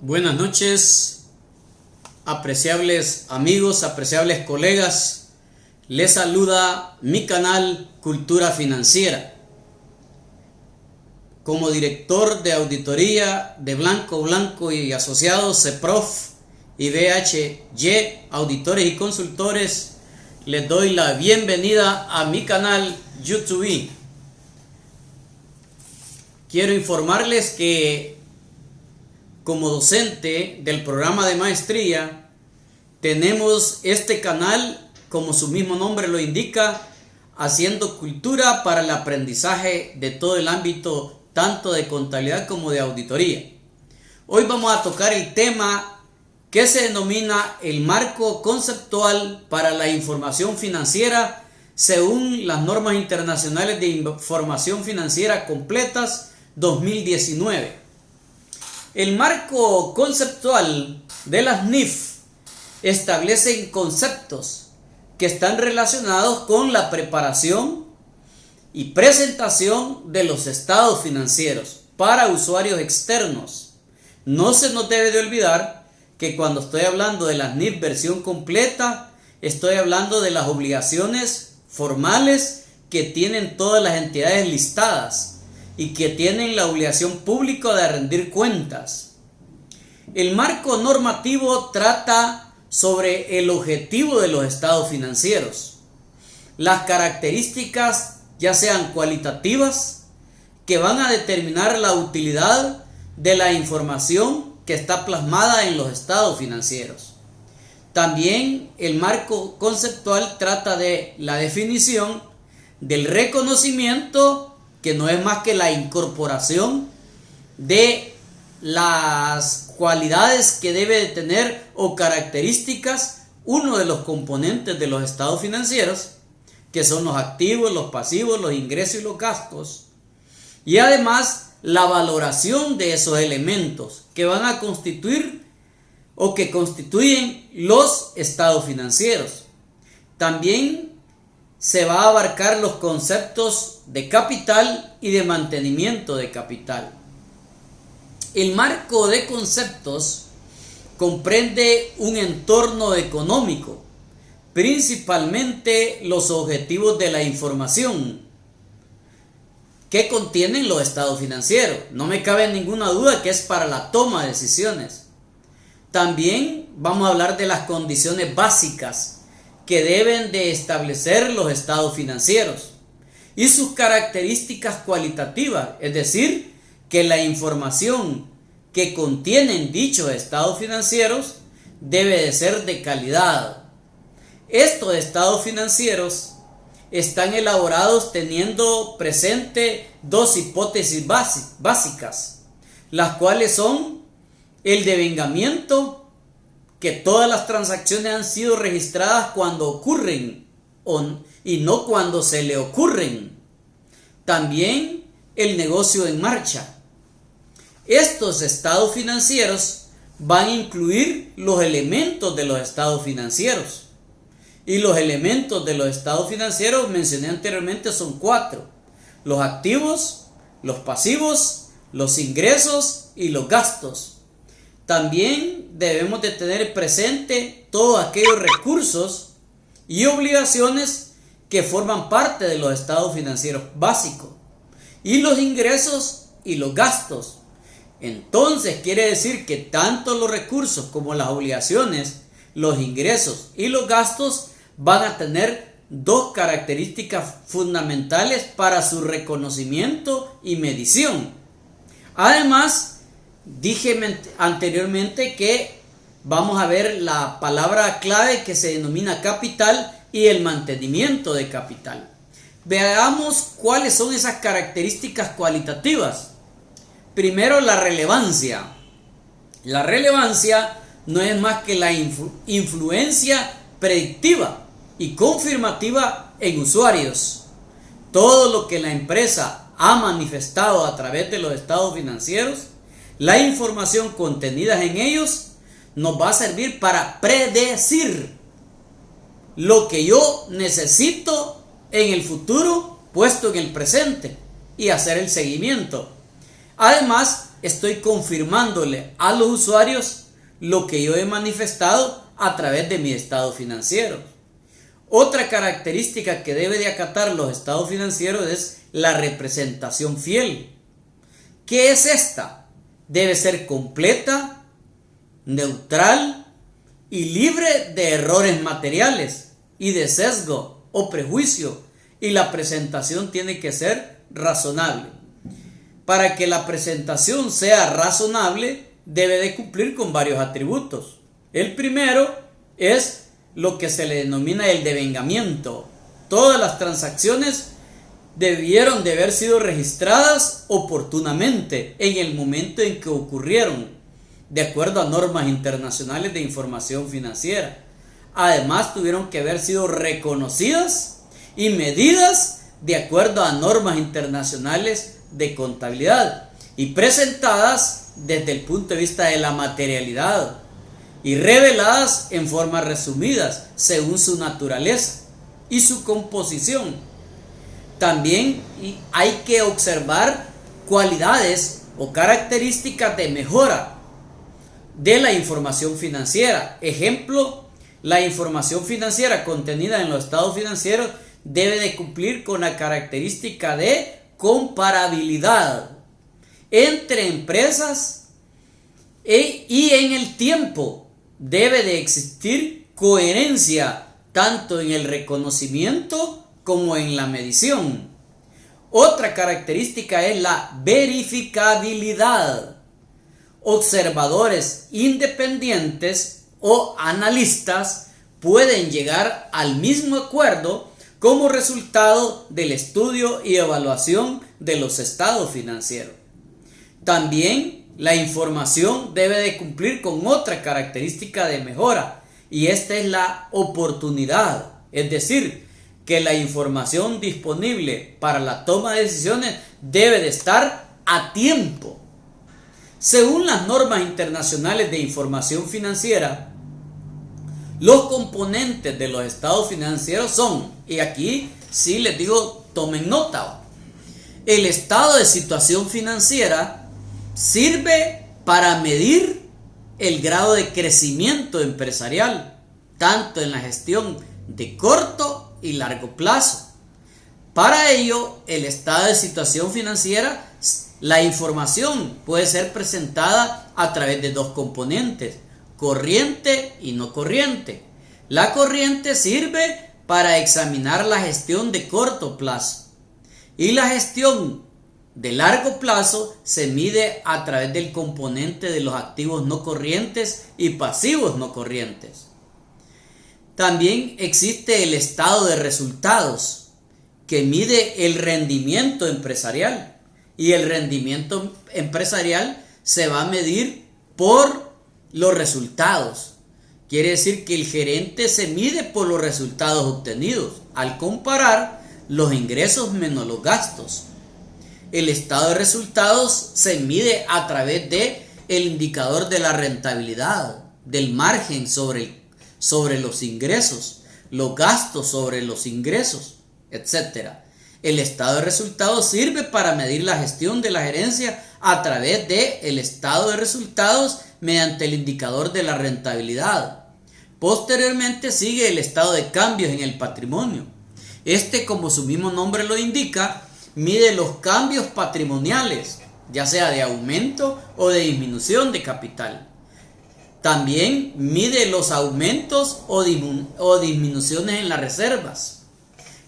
Buenas noches, apreciables amigos, apreciables colegas. Les saluda mi canal Cultura Financiera. Como director de auditoría de Blanco Blanco y Asociados, CEPROF y BHY, auditores y consultores, les doy la bienvenida a mi canal YouTube. Quiero informarles que como docente del programa de maestría, tenemos este canal, como su mismo nombre lo indica, haciendo cultura para el aprendizaje de todo el ámbito, tanto de contabilidad como de auditoría. Hoy vamos a tocar el tema que se denomina el marco conceptual para la información financiera según las normas internacionales de información financiera completas 2019. El marco conceptual de las NIF establece conceptos que están relacionados con la preparación y presentación de los estados financieros para usuarios externos. No se nos debe de olvidar que cuando estoy hablando de las NIF versión completa, estoy hablando de las obligaciones formales que tienen todas las entidades listadas y que tienen la obligación pública de rendir cuentas. El marco normativo trata sobre el objetivo de los estados financieros, las características ya sean cualitativas que van a determinar la utilidad de la información que está plasmada en los estados financieros. También el marco conceptual trata de la definición del reconocimiento, que no es más que la incorporación de las cualidades que debe de tener o características uno de los componentes de los estados financieros, que son los activos, los pasivos, los ingresos y los gastos, y además la valoración de esos elementos que van a constituir o que constituyen los estados financieros. También se va a abarcar los conceptos de capital y de mantenimiento de capital. El marco de conceptos comprende un entorno económico, principalmente los objetivos de la información que contienen los estados financieros. No me cabe ninguna duda que es para la toma de decisiones. También vamos a hablar de las condiciones básicas que deben de establecer los estados financieros y sus características cualitativas, es decir, que la información que contienen dichos estados financieros debe de ser de calidad. Estos estados financieros están elaborados teniendo presente dos hipótesis básicas, las cuales son el devengamiento, que todas las transacciones han sido registradas cuando ocurren y no cuando se le ocurren. También el negocio en marcha. Estos estados financieros van a incluir los elementos de los estados financieros. Y los elementos de los estados financieros mencioné anteriormente son 4. Los activos, los pasivos, los ingresos y los gastos. También debemos de tener presente todos aquellos recursos y obligaciones que forman parte de los estados financieros básicos y los ingresos y los gastos. Entonces quiere decir que tanto los recursos como las obligaciones, los ingresos y los gastos van a tener dos características fundamentales para su reconocimiento y medición. Además, dije anteriormente que vamos a ver la palabra clave que se denomina capital y el mantenimiento de capital. Veamos cuáles son esas características cualitativas. Primero, la relevancia. La relevancia no es más que la influencia predictiva y confirmativa en usuarios. Todo lo que la empresa ha manifestado a través de los estados financieros, la información contenida en ellos nos va a servir para predecir lo que yo necesito en el futuro puesto en el presente y hacer el seguimiento. Además, estoy confirmándole a los usuarios lo que yo he manifestado a través de mi estado financiero. Otra característica que debe de acatar los estados financieros es la representación fiel. ¿Qué es esta? Debe ser completa, neutral y libre de errores materiales y de sesgo o prejuicio, y la presentación tiene que ser razonable. Para que la presentación sea razonable, debe de cumplir con varios atributos. El primero es lo que se le denomina el devengamiento. Todas las transacciones debieron de haber sido registradas oportunamente en el momento en que ocurrieron, de acuerdo a normas internacionales de información financiera. Además, tuvieron que haber sido reconocidas y medidas de acuerdo a normas internacionales de contabilidad y presentadas desde el punto de vista de la materialidad y reveladas en formas resumidas según su naturaleza y su composición. También hay que observar cualidades o características de mejora de la información financiera. Ejemplo, la información financiera contenida en los estados financieros debe de cumplir con la característica de comparabilidad entre empresas y en el tiempo. Debe de existir coherencia tanto en el reconocimiento como en la medición. Otra característica es la verificabilidad. Observadores independientes o analistas pueden llegar al mismo acuerdo como resultado del estudio y evaluación de los estados financieros. También la información debe de cumplir con otra característica de mejora, y esta es la oportunidad, es decir, que la información disponible para la toma de decisiones debe de estar a tiempo. Según las normas internacionales de información financiera, los componentes de los estados financieros son, y aquí sí les digo, tomen nota, el estado de situación financiera sirve para medir el grado de crecimiento empresarial, tanto en la gestión de corto y largo plazo. Para ello, el estado de situación financiera, la información puede ser presentada a través de dos componentes, corriente y no corriente. La corriente sirve para examinar la gestión de corto plazo y la gestión de largo plazo se mide a través del componente de los activos no corrientes y pasivos no corrientes. También existe el estado de resultados, que mide el rendimiento empresarial, y el rendimiento empresarial se va a medir por los resultados. Quiere decir que el gerente se mide por los resultados obtenidos al comparar los ingresos menos los gastos. El estado de resultados se mide a través de el indicador de la rentabilidad, del margen sobre los ingresos, los gastos sobre los ingresos, etc. El estado de resultados sirve para medir la gestión de la gerencia a través del estado de resultados mediante el indicador de la rentabilidad. Posteriormente sigue el estado de cambios en el patrimonio. Este, como su mismo nombre lo indica, mide los cambios patrimoniales, ya sea de aumento o de disminución de capital. También mide los aumentos o disminuciones en las reservas,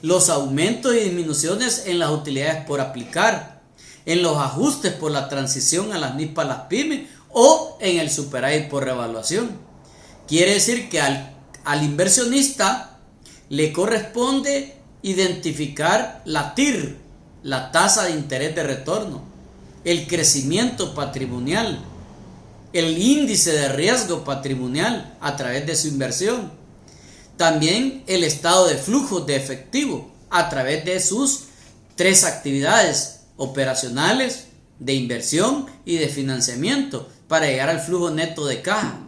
los aumentos y disminuciones en las utilidades por aplicar, en los ajustes por la transición a las NIP para las pymes o en el superávit por revaluación. Quiere decir que al inversionista le corresponde identificar la TIR, la tasa de interés de retorno, el crecimiento patrimonial, el índice de riesgo patrimonial a través de su inversión. También el estado de flujos de efectivo a través de sus tres actividades operacionales, de inversión y de financiamiento para llegar al flujo neto de caja.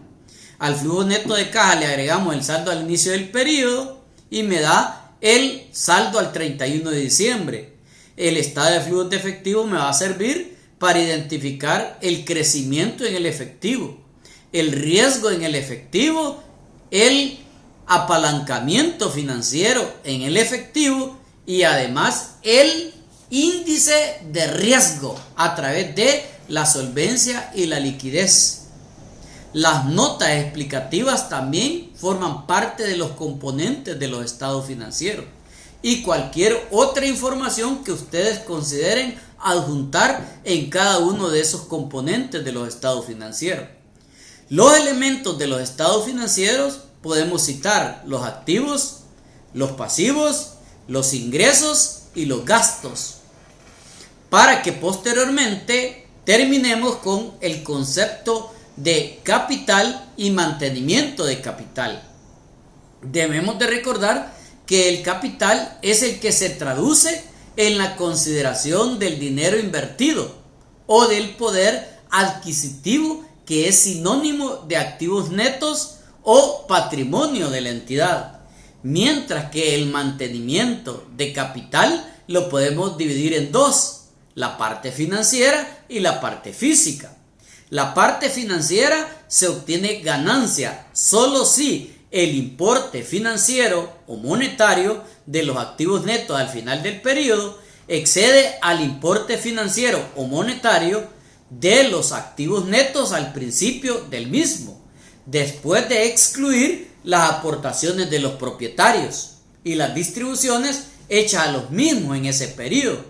Al flujo neto de caja le agregamos el saldo al inicio del periodo y me da el saldo al 31 de diciembre. El estado de flujos de efectivo me va a servir para identificar el crecimiento en el efectivo, el riesgo en el efectivo, el apalancamiento financiero en el efectivo y además el índice de riesgo a través de la solvencia y la liquidez. Las notas explicativas también forman parte de los componentes de los estados financieros y cualquier otra información que ustedes consideren adjuntar en cada uno de esos componentes de los estados financieros. Los elementos de los estados financieros podemos citar los activos, los pasivos, los ingresos y los gastos, para que posteriormente terminemos con el concepto de capital y mantenimiento de capital. Debemos de recordar que el capital es el que se traduce en la consideración del dinero invertido o del poder adquisitivo, que es sinónimo de activos netos o patrimonio de la entidad, mientras que el mantenimiento de capital lo podemos dividir en dos: la parte financiera y la parte física. La parte financiera se obtiene ganancia solo si el importe financiero o monetario de los activos netos al final del periodo excede al importe financiero o monetario de los activos netos al principio del mismo, después de excluir las aportaciones de los propietarios y las distribuciones hechas a los mismos en ese periodo,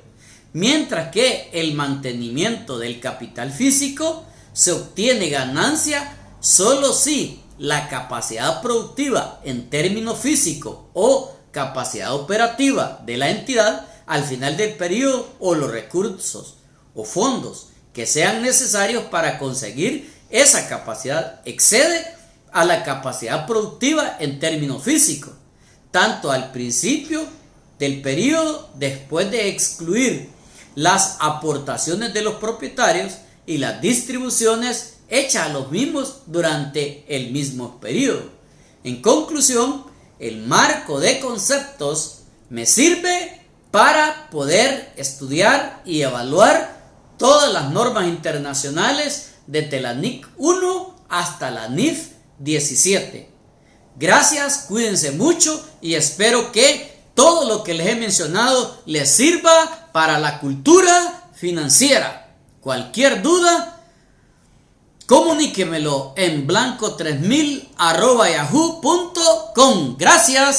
mientras que el mantenimiento del capital físico se obtiene ganancia solo si la capacidad productiva en términos físicos o capacidad operativa de la entidad al final del periodo o los recursos o fondos que sean necesarios para conseguir esa capacidad excede a la capacidad productiva en términos físicos, tanto al principio del periodo después de excluir las aportaciones de los propietarios y las distribuciones hechas a los mismos durante el mismo periodo. En conclusión, el marco de conceptos me sirve para poder estudiar y evaluar todas las normas internacionales desde la NIC 1 hasta la NIF 17. Gracias, cuídense mucho y espero que todo lo que les he mencionado les sirva para la cultura financiera. Cualquier duda, comuníquemelo en blanco3000@yahoo.com. Gracias.